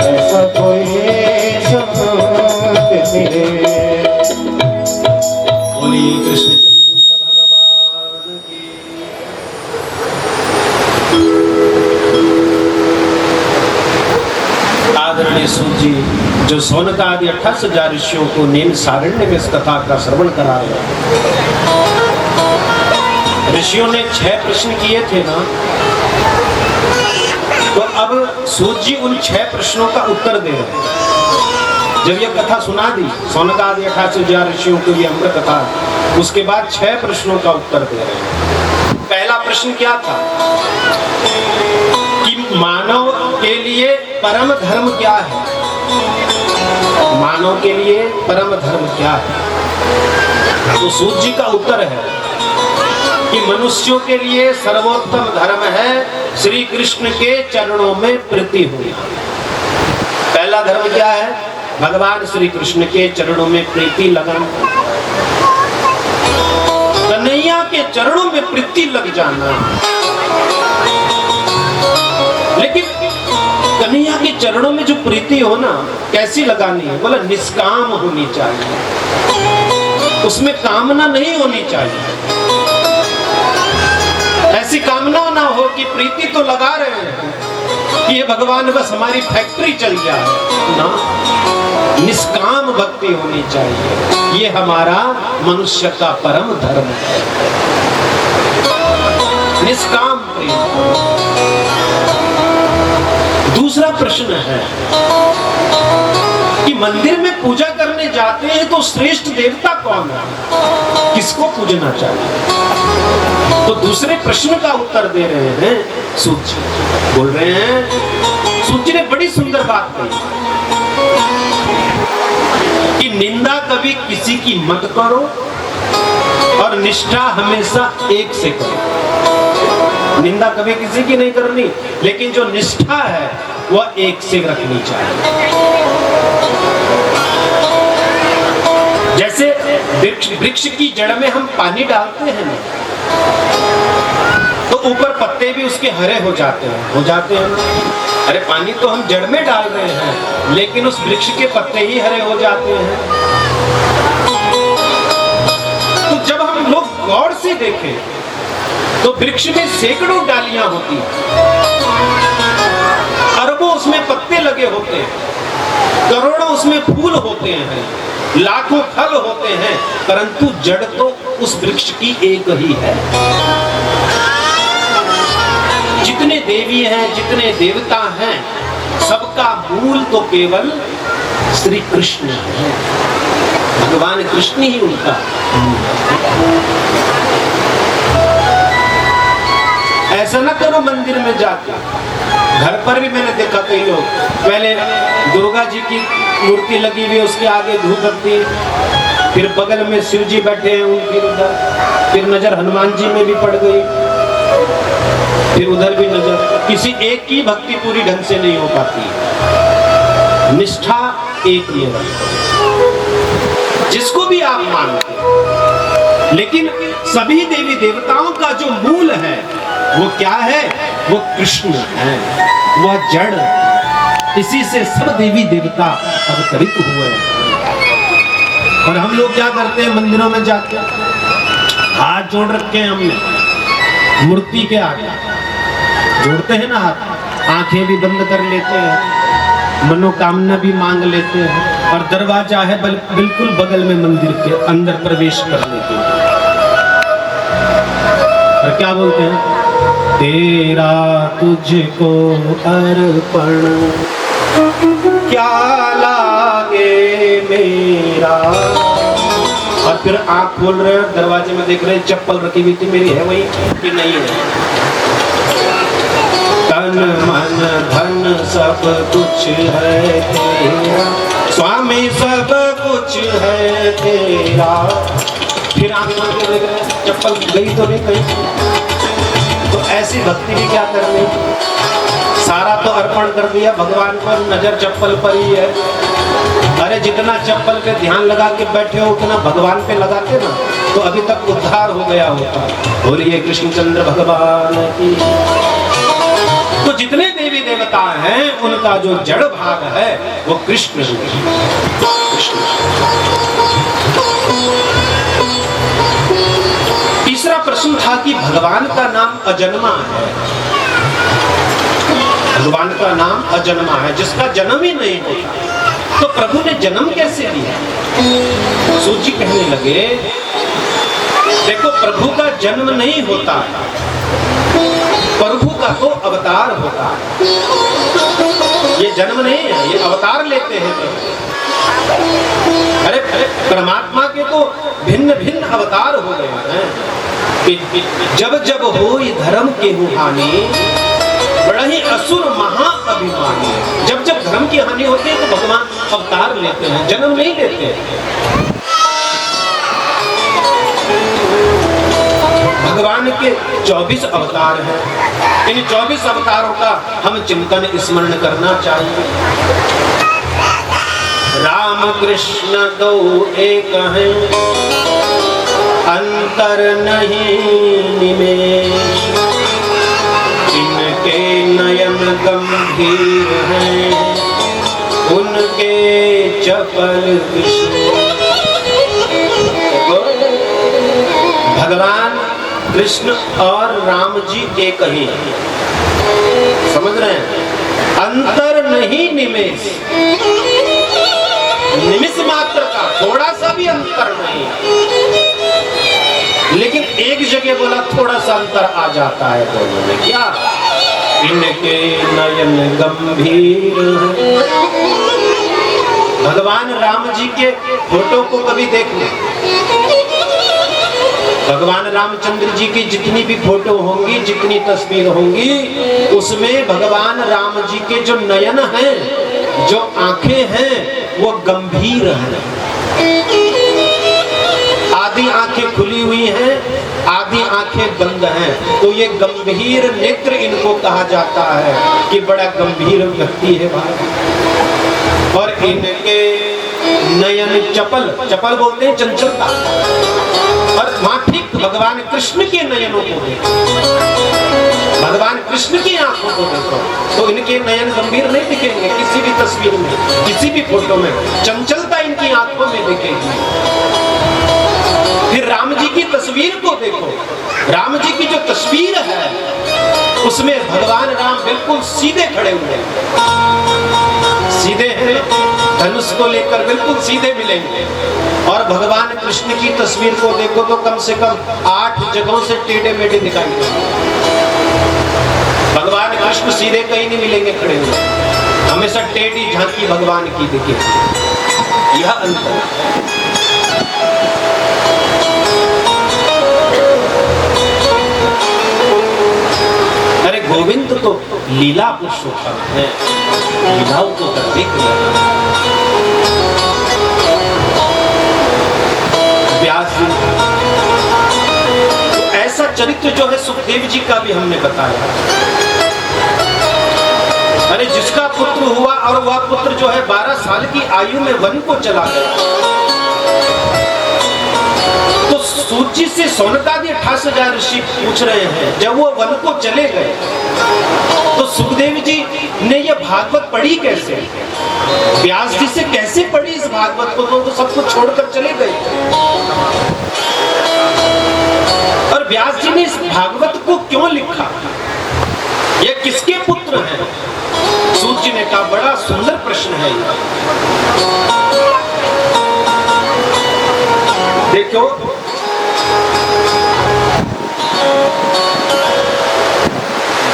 ऐसा कोई संत मिले। बोलिए कृष्ण भगवान की। सूत जी जो सौनका आदि 28,000 ऋषियों को नील सारण्य में इस कथा का श्रवण करा रहे हैं। ऋषियों ने 6 प्रश्न किए थे ना, तो अब सूत जी उन 6 प्रश्नों का उत्तर दे रहे हैं। जब यह कथा सुना दी सौनका आदि 28,000 ऋषियों के लिए अमृत कथा, उसके बाद 6 प्रश्नों का उत्तर दे रहे हैं। पहला प्रश्न क्या था कि मानव के लिए परम धर्म क्या है? मानव के लिए परम धर्म क्या है? तो सूत जी का उत्तर है कि मनुष्यों के लिए सर्वोत्तम धर्म है श्री कृष्ण के चरणों में प्रीति होना। पहला धर्म क्या है? भगवान श्री कृष्ण के चरणों में प्रीति लगाना, कन्हैया के चरणों में प्रीति लग जाना। लेकिन कन्हैया के चरणों में जो प्रीति हो ना, कैसी लगानी है? बोला निष्काम होनी चाहिए, उसमें कामना नहीं होनी चाहिए। ऐसी कामना ना हो कि प्रीति तो लगा रहे हैं कि ये भगवान बस हमारी फैक्ट्री चल जाए ना, निष्काम भक्ति होनी चाहिए। ये हमारा मनुष्य का परम धर्म है, निष्काम प्रेम। दूसरा प्रश्न है कि मंदिर में पूजा करने जाते हैं तो श्रेष्ठ देवता कौन है? किसको पूजना चाहिए? तो दूसरे प्रश्न का उत्तर दे रहे हैं सूत जी। बोल रहे हैं, सूत जी ने बड़ी सुंदर बात कही कि निंदा कभी किसी की मत करो और निष्ठा हमेशा एक से करो। निंदा कभी किसी की नहीं करनी, लेकिन जो निष्ठा है वह एक से रखनी चाहिए। जैसे वृक्ष की जड़ में हम पानी डालते हैं ना, तो ऊपर पत्ते भी उसके हरे हो जाते हैं। अरे पानी तो हम जड़ में डाल रहे हैं, लेकिन उस वृक्ष के पत्ते ही हरे हो जाते हैं। तो जब हम लोग गौर से देखें तो वृक्ष में सैकड़ों डालियां होती हैं, अरबों उसमें पत्ते लगे होते हैं, करोड़ों उसमें फूल होते हैं, लाखों फल होते हैं, परंतु जड़ तो उस वृक्ष की एक ही है। जितने देवी हैं, जितने देवता हैं, सबका मूल तो केवल श्री कृष्ण है। भगवान कृष्ण ही उनका ऐसा ना करो मंदिर में जाकर। घर पर भी मैंने देखा कई लोग पहले दुर्गा जी की मूर्ति लगी हुई, उसके आगे धूप रखती, फिर बगल में शिव जी बैठे हैं उनकी उधर, फिर नजर हनुमान जी में भी पड़ गई, फिर उधर भी नजर। किसी एक की भक्ति पूरी ढंग से नहीं हो पाती। निष्ठा एक ही है, जिसको भी आप मानते हैं, लेकिन सभी देवी देवताओं का जो मूल है वो क्या है? वो कृष्ण है, वह जड़। इसी से सब देवी देवता अवतरित हुए हैं। और हम लोग क्या करते हैं? मंदिरों में जाते हाथ जोड़ रखे हैं हमने मूर्ति के आगे, जोड़ते हैं ना हाथ, आंखें भी बंद कर लेते हैं, मनोकामना भी मांग लेते हैं, और दरवाजा है बिल्कुल बगल में मंदिर के अंदर प्रवेश करने के लिए। और क्या बोलते हैं? तेरा तुझको अर्पण क्या लागे मेरा। और फिर आंख खोल रहे, दरवाजे में देख रहे, चप्पल रखी हुई थी मेरी, है वही कि नहीं है? तन मन धन सब कुछ है तेरा स्वामी, सब कुछ है तेरा। फिर आंख खोल के देख रहे, चप्पल गई तो नहीं कहीं? तो ऐसी भक्ति भी क्या करनी? सारा तो अर्पण कर दिया भगवान पर, नजर चप्पल पर ही है। अरे जितना चप्पल पे ध्यान लगा के बैठे हो उतना भगवान पे लगाते ना, तो अभी तक उद्धार हो गया होता। बोलिए कृष्णचंद्र भगवान की। तो जितने देवी देवता हैं उनका जो जड़ भाग है वो कृष्ण है। तीसरा प्रश्न था कि भगवान का नाम अजन्मा है। भगवान का नाम अजन्मा है, जिसका जन्म ही नहीं होता। तो प्रभु ने जन्म कैसे लिया? सूत जी कहने लगे, देखो प्रभु का जन्म नहीं होता है, प्रभु का तो अवतार होता है। ये जन्म नहीं है, ये अवतार लेते हैं प्रभु। अरे परमात्मा के तो भिन्न भिन्न अवतार हो गए हैं। जब जब हो धर्म के हानि, बड़ा ही असुर महाअभिमानी। जब जब धर्म की हानि होती है तो भगवान अवतार लेते हैं, जन्म नहीं लेते हैं। भगवान के 24 अवतार हैं। इन 24 अवतारों का हम चिंतन स्मरण करना चाहिए। राम कृष्ण दो एक हैं, अंतर नहीं निमेष। इनके नयन गंभीर हैं, उनके चपल भगवान कृष्ण और राम जी एक ही हैं। समझ रहे हैं? अंतर नहीं निमेष, निमिष मात्र का थोड़ा सा भी अंतर नहीं। लेकिन एक जगह बोला थोड़ा सा अंतर आ जाता है दोनों में। क्या? इनके नयन गंभीर हैं। भगवान राम जी के फोटो को कभी देख लो, भगवान रामचंद्र जी की जितनी भी फोटो होंगी, जितनी तस्वीर होंगी, उसमें भगवान राम जी के जो नयन हैं, जो आंखें हैं, वो गंभीर हैं। आधी आंखें खुली हुई हैं, आधी आंखें बंद हैं। तो ये गंभीर नेत्र इनको कहा जाता है कि बड़ा गंभीर व्यक्ति है भाई। और इनके नयन चपल, चपल बोलते हैं चंचलता। और वहां ठीक भगवान कृष्ण के नयनों को देखो, भगवान कृष्ण की आंखों को देखो, तो इनके नयन गंभीर नहीं दिखेंगे किसी भी तस्वीर में, किसी भी फोटो में। चंचलता इनकी आंखों में दिखेगी। फिर राम जी की तस्वीर को देखो, राम जी की जो तस्वीर है उसमें भगवान राम बिल्कुल सीधे खड़े हुए हैं, सीधे हैं, धनुष को लेकर बिल्कुल सीधे मिलेंगे। और भगवान कृष्ण की तस्वीर को देखो तो कम से कम 8 जगहों से टेढ़े मेढ़े दिखाई देंगे। भगवान कृष्ण सीधे कहीं नहीं मिलेंगे खड़े हुए, हमेशा टेढ़ी झांकी भगवान की दिखेगी। यह अंतर। अरे गोविंद तो लीला पुरुषोत्तम है, लीलाओं को करते व्यास जी। तो ऐसा चरित्र जो है सुखदेव जी का भी हमने बताया। अरे जिसका पुत्र हुआ और वह पुत्र जो है 12 साल की आयु में वन को चला गया, तो सूत जी से सौनकादि 28,000 ऋषि पूछ रहे हैं, जब वो वन को चले गए तो सुखदेव जी ने यह भागवत पढ़ी कैसे? व्यास जी से कैसे पढ़ी इस भागवत को? तो सब कुछ छोड़कर चले गए। और व्यास जी ने इस भागवत को क्यों लिखा? यह किसके पुत्र हैं? सूत जी ने कहा, बड़ा सुंदर प्रश्न है। देखो,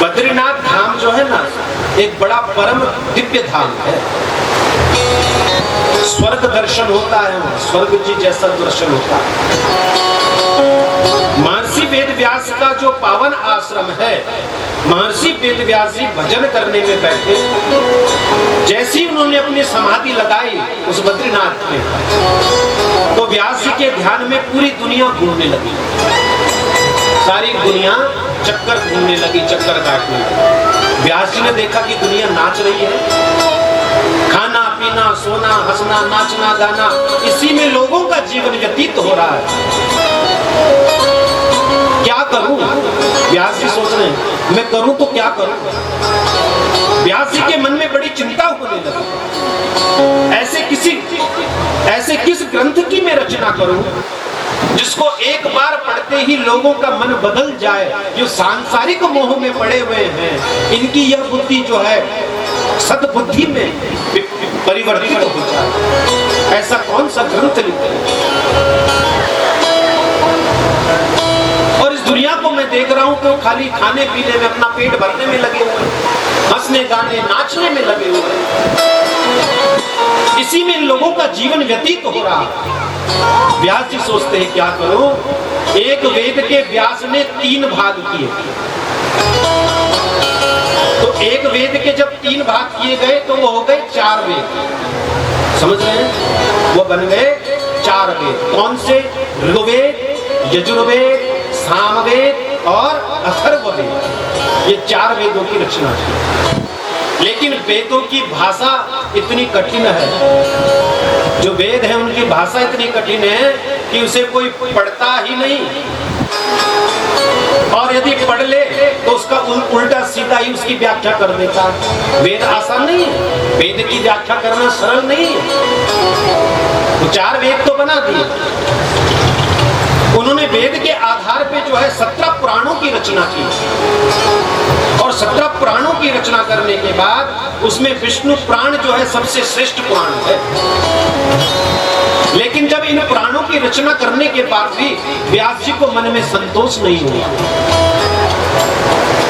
बद्रीनाथ धाम जो है ना, एक बड़ा परम दिव्य धाम है। स्वर्ग दर्शन होता है, स्वर्ग जी जैसा दर्शन होता है। महर्षि वेद व्यास का जो पावन आश्रम है, महर्षि वेद व्यास जी भजन करने में बैठे, जैसे ही उन्होंने अपनी समाधि लगाई उस बद्रीनाथ में, तो व्यास जी के ध्यान में पूरी दुनिया घूमने लगी, सारी दुनिया चक्कर घूमने लगी, चक्कर काटने लगी। व्यास जी ने देखा कि दुनिया नाच रही है, खाना पीना सोना हंसना नाचना गाना, इसी में लोगों का जीवन व्यतीत हो रहा है। क्या करूं? व्यास जी सोच रहे हैं, मैं करूं तो क्या करूं? व्यास जी के मन में बड़ी चिंता होने लगी। ऐसे किस ग्रंथ की मैं रचना करूं जिसको एक बार पढ़ते ही लोगों का मन बदल जाए, जो सांसारिक मोह में पड़े हुए हैं, इनकी यह बुद्धि जो है सद्बुद्धि में परिवर्तित हो जाए। ऐसा कौन सा ग्रंथ लिखे? और इस दुनिया को मैं देख रहा हूं कि खाली खाने पीने में, अपना पेट भरने में लगे हुए हैं, हंसने गाने नाचने में लगे हुए हैं। इसी में इन लोगों का जीवन व्यतीत हो रहा है। व्यास जी सोचते हैं क्या करो, एक वेद के व्यास ने 3 भाग किए, तो एक वेद के जब 3 भाग किए गए तो वो हो गए 4 वेद। समझ रहे हैं? वो बन गए 4 वेद। कौन से? ऋग्वेद, यजुर्वेद, सामवेद और अथर्ववेद। ये 4 वेदों की रचना है। लेकिन वेदों की भाषा इतनी कठिन है, जो वेद है उनकी भाषा इतनी कठिन है कि उसे कोई पढ़ता ही नहीं, और यदि पढ़ ले तो उसका उल्टा सीधा ही उसकी व्याख्या कर देता है। वेद आसान नहीं है, वेद की व्याख्या करना सरल नहीं है। तो 4 वेद तो बना दिए उन्होंने। वेद के आधार पे जो है 17 पुराणों की रचना की, और 17 पुराणों की रचना करने के बाद उसमें विष्णु पुराण जो है सबसे श्रेष्ठ पुराण है। लेकिन जब इन पुराणों की रचना करने के बाद भी व्यास जी को मन में संतोष नहीं हुआ,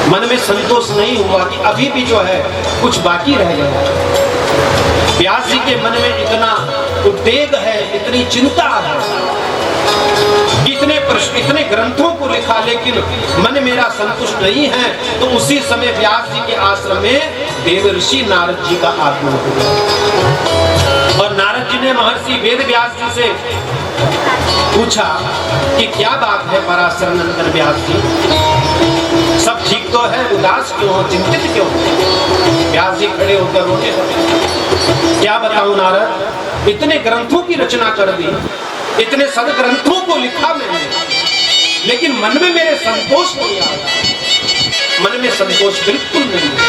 मन में संतोष नहीं हुआ कि अभी भी जो है कुछ बाकी रह गया। व्यास जी के मन में इतना उद्वेग है, इतनी चिंता है, इतने ग्रंथों को लिखा, लेकिन मन मेरा संतुष्ट नहीं है। तो उसी समय व्यास जी के आश्रम में देवर्षि नारद जी का आगमन हो गया, और नारद जी ने महर्षि वेद व्यास जी से पूछा कि क्या बात है पराशर नंदन व्यास जी, सब ठीक तो है, उदास क्यों हो, चिंतित क्यों हो? व्यास जी खड़े होकर रोने लगे। क्या बताऊं नारद, इतने ग्रंथों की रचना कर दी, इतने सदग्रंथों को लिखा मैंने, लेकिन मन में मेरे संतोष नहीं आया। मन में संतोष बिल्कुल नहीं है।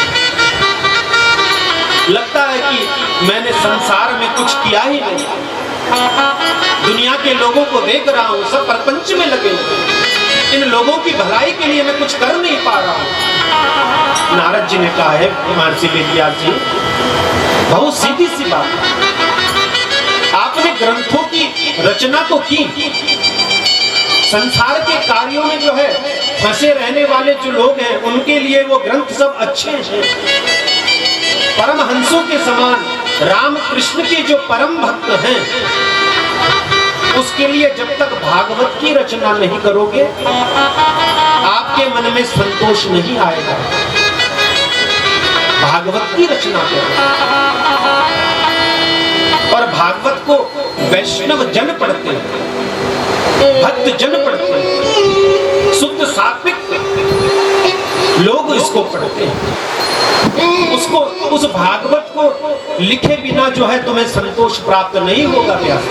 लगता है कि मैंने संसार में कुछ किया ही नहीं। दुनिया के लोगों को देख रहा हूं, सब प्रपंच में लगे हुए, इन लोगों की भलाई के लिए मैं कुछ कर नहीं पा रहा हूं। नारद जी ने कहा है महर्षि वेदव्यास जी, बहुत सीधी सी बात, आपने ग्रंथों की रचना तो की, संसार के कार्यों में जो है फंसे रहने वाले जो लोग हैं उनके लिए वो ग्रंथ सब अच्छे हैं। परमहंसों के समान राम कृष्ण के जो परम भक्त हैं, उसके लिए जब तक भागवत की रचना नहीं करोगे आपके मन में संतोष नहीं आएगा। भागवत की रचना करो, और भागवत को वैष्णव जन पढ़ते हैं, भक्त जन पढ़ते हैं, शुद्ध सात्विक लोग इसको पढ़ते हैं। उसको, उस भागवत को लिखे बिना जो है तुम्हें संतोष प्राप्त नहीं होगा। व्यास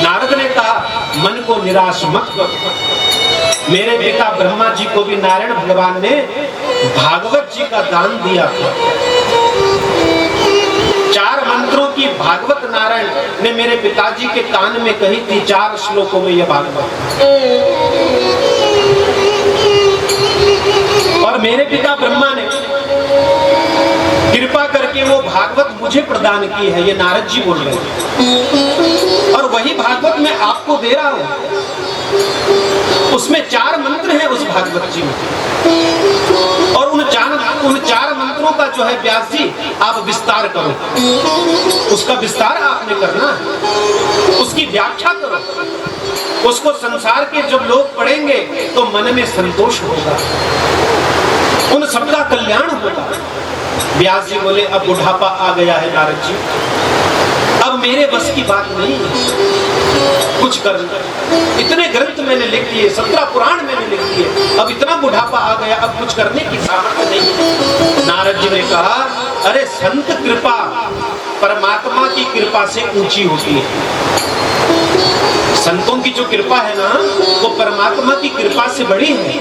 नारद ने कहा मन को निराश मत करो। मेरे पिता ब्रह्मा जी को भी नारायण भगवान ने भागवत जी का दान दिया था। 4 मंत्रों की भागवत नारायण ने मेरे पिताजी के कान में कही थी, 4 श्लोकों में यह भागवत। और मेरे पिता ब्रह्मा ने कृपा करके वो भागवत मुझे प्रदान की है, ये नारद जी बोल रहे हैं, और वही भागवत मैं आपको दे रहा हूं। उसमें 4 मंत्र हैं उस भागवत जी में, और उन 4 मंत्रों का जो है व्यास जी आप विस्तार करो। उसका विस्तार आपने करना है, उसकी व्याख्या करो। उसको संसार के जब लोग पढ़ेंगे तो मन में संतोष होगा, उन सबका कल्याण होगा। व्यास जी बोले अब बुढ़ापा आ गया है नारद जी, अब मेरे बस की बात नहीं कुछ करना। इतने ग्रंथ मैंने लिख दिए, 17 पुराण मैंने लिख दिए, अब इतना बुढ़ापा आ गया, अब कुछ करने की सामर्थ्य नहीं। नारद जी ने कहा अरे संत कृपा परमात्मा की कृपा से ऊंची होती है। संतों की जो कृपा है ना वो परमात्मा की कृपा से बड़ी है।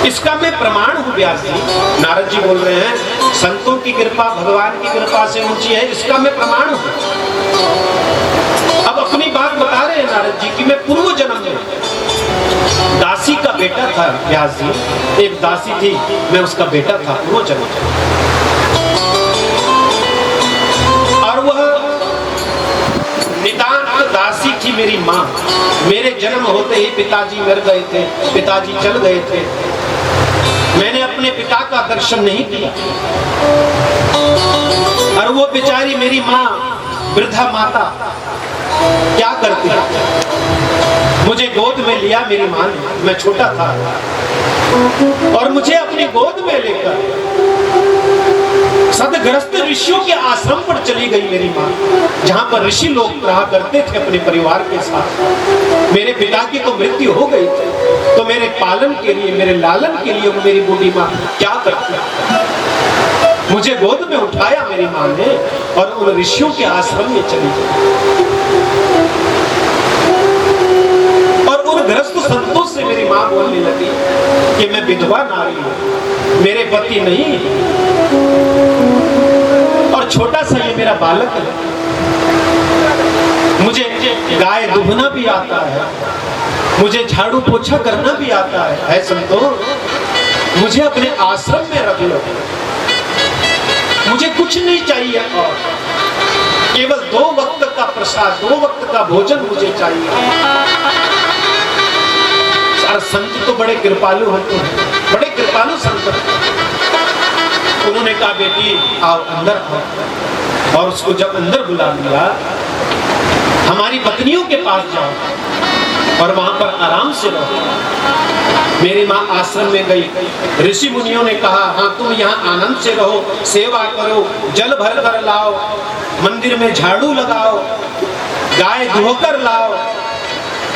इसका मैं प्रमाण हूं व्यास जी। नारद जी बोल रहे हैं संतों की कृपा भगवान की कृपा से ऊंची है, इसका मैं प्रमाण हूं। अब अपनी बात बता रहे हैं नारद जी कि मैं पूर्व जन्म में दासी का बेटा था। व्यास जी एक दासी थी, मैं उसका बेटा था पूर्व जन्म। और वह निदान दासी थी मेरी माँ। मेरे जन्म होते ही पिताजी मर गए थे, पिताजी चल गए थे। मैंने अपने पिता का दर्शन नहीं किया और वो बेचारी मेरी माँ वृद्धा माता क्या करती, मुझे गोद में लिया मेरी माँ ने। मैं छोटा था और मुझे अपनी गोद में लेकर सदग्रस्त ऋषियों के आश्रम पर चली गई मेरी माँ, जहां पर ऋषि लोग रहा करते थे अपने परिवार के साथ। मेरे पिता की तो मृत्यु हो गई थी, तो मेरे पालन के लिए मेरे लालन के लिए मेरी बूढ़ी माँ क्या करती, मुझे गोद में उठाया मेरी माँ ने और उन ऋषियों के आश्रम में चली गई। और उन ग्रस्त संतों से मेरी माँ बोलने लगी कि मैं विधवा नारी हूं, मेरे पति नहीं और छोटा सा ये मेरा बालक है, मुझे गाय दुहना भी आता है, मुझे झाड़ू पोछा करना भी आता है संतों, मुझे अपने आश्रम में रख लो, मुझे कुछ नहीं चाहिए और केवल 2 वक्त का प्रसाद, 2 वक्त का भोजन मुझे चाहिए। और संत तो बड़े कृपालु हैं, तो बड़े कृपालु संत। उन्होंने कहा बेटी आओ अंदर आओ, और उसको जब अंदर बुला लिया, हमारी पत्नियों के पास जाओ और वहां पर आराम से रहो। मेरी माँ आश्रम में गई, ऋषि मुनियों ने कहा हाँ तुम यहाँ आनंद से रहो, सेवा करो, जल भर कर लाओ, मंदिर में झाड़ू लगाओ, गाय धोकर लाओ,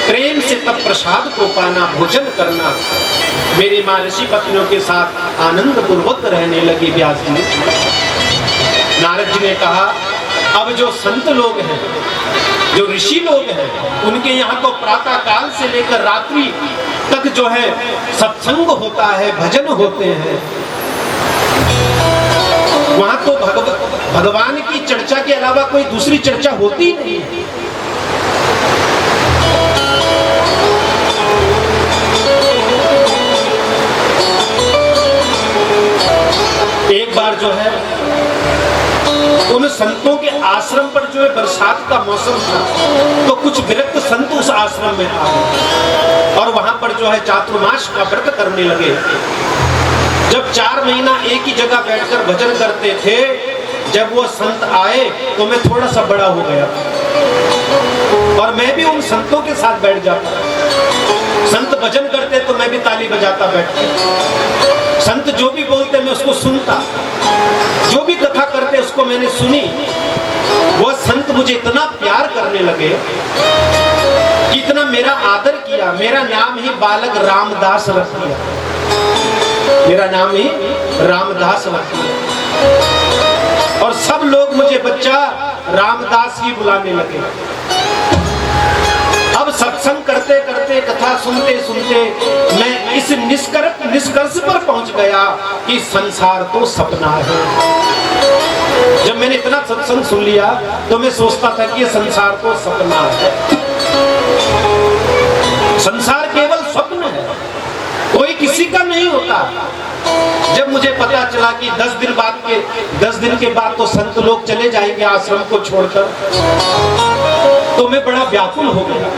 प्रेम से तब प्रसाद को पाना, भोजन करना। मेरी माँ ऋषि पत्नियों के साथ आनंद पूर्वक रहने लगी। व्यास जी नारद जी ने कहा अब जो संत लोग हैं, जो ऋषि लोग हैं, उनके यहाँ तो प्रातः काल से लेकर रात्रि तक जो है सत्संग होता है, भजन होते हैं। वहां तो भगवान की चर्चा के अलावा कोई दूसरी चर्चा होती ही नहीं है। एक बार जो है उन संतों के आश्रम पर जो है बरसात का मौसम था, तो कुछ विरक्त संत उस आश्रम में आ गए और वहां पर जो है चातुर्मास का व्रत करने लगे। जब 4 महीना एक ही जगह बैठकर भजन करते थे, जब वो संत आए तो मैं थोड़ा सा बड़ा हो गया और मैं भी उन संतों के साथ बैठ जाता। संत भजन करते तो मैं भी ताली बजाता बैठता। संत जो भी बोलते मैं उसको सुनता, जो भी कथा करते उसको मैंने सुनी। वो संत मुझे इतना प्यार करने लगे, इतना मेरा आदर किया। मेरा नाम ही बालक रामदास रख दिया, मेरा नाम ही रामदास रख दिया और सब लोग मुझे बच्चा रामदास ही बुलाने लगे। अब सत्संग करते करते, कथा सुनते सुनते मैं इस निष्कर्ष पर पहुंच गया कि संसार तो सपना है। जब मैंने इतना सत्संग सुन लिया तो मैं सोचता था कि ये संसार तो सपना है, संसार केवल स्वप्न है, कोई किसी का नहीं होता। जब मुझे पता चला कि 10 दिन के बाद तो संत लोग चले जाएंगे आश्रम को छोड़कर, तो मैं बड़ा व्याकुल हो गया।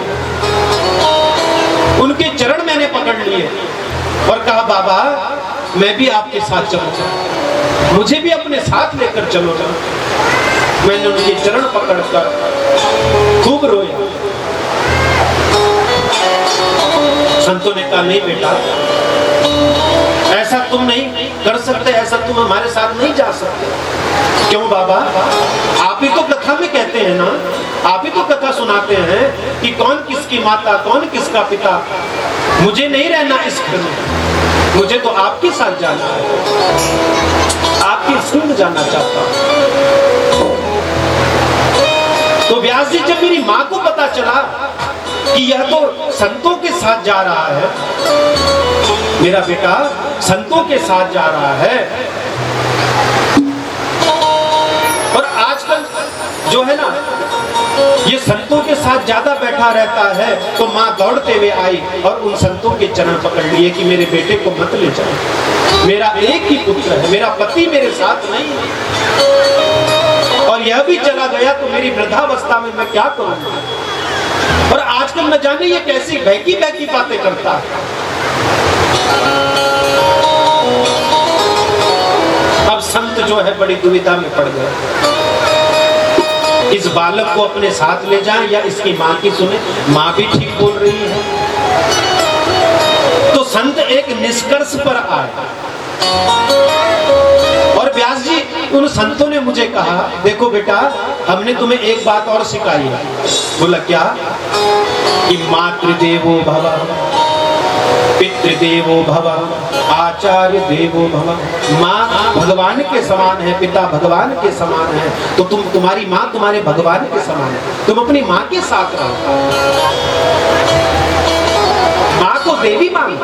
उनके चरण मैंने पकड़ लिए और कहा बाबा मैं भी आपके साथ चलूंगा, मुझे भी अपने साथ लेकर चलो। मैंने उनके चरण पकड़कर खूब रोया। संतों ने कहा नहीं बेटा, ऐसा तुम नहीं कर सकते, ऐसा तुम हमारे साथ नहीं जा सकते। क्यों बाबा? आप ही तो कथा में कहते हैं ना, आप ही तो कथा सुनाते हैं कि कौन किसकी माता, कौन किसका पिता। मुझे नहीं रहना इस घर में, मुझे तो आपके साथ जाना है, आपके संग जाना चाहता हूं। तो व्यास जी जब मेरी माँ को पता चला कि यह तो संतों के साथ जा रहा है, मेरा बेटा संतों के साथ जा रहा है। और आजकल जो है ना, ये संतों के साथ ज्यादा बैठा रहता है। तो माँ दौड़ते हुए आई और उन संतों के चरण पकड़ लिए कि मेरे बेटे को मत ले जाओ, मेरा एक ही पुत्र है, मेरा पति मेरे साथ नहीं है, और यह भी चला गया तो मेरी वृद्धावस्था में मैं क्या करूंगा। और आजकल न जाने ये कैसी बहकी बहकी बातें करता है। अब संत जो है बड़ी दुविधा में पड़ गए, इस बालक को अपने साथ ले जाएं या इसकी मां की सुने। मां भी ठीक बोल रही है। तो संत एक निष्कर्ष पर आए और व्यास जी उन संतों ने मुझे कहा, देखो बेटा, हमने तुम्हें एक बात और सिखाई है। बोला क्या? कि मातृदेवो भव, पितृदेवो भव, आचार्य देवो भव। माँ भगवान के समान है, पिता भगवान के समान है, तो तुम्हारी माँ तुम्हारे भगवान के समान है। तुम अपनी माँ के साथ रहो। माँ को देवी मानो।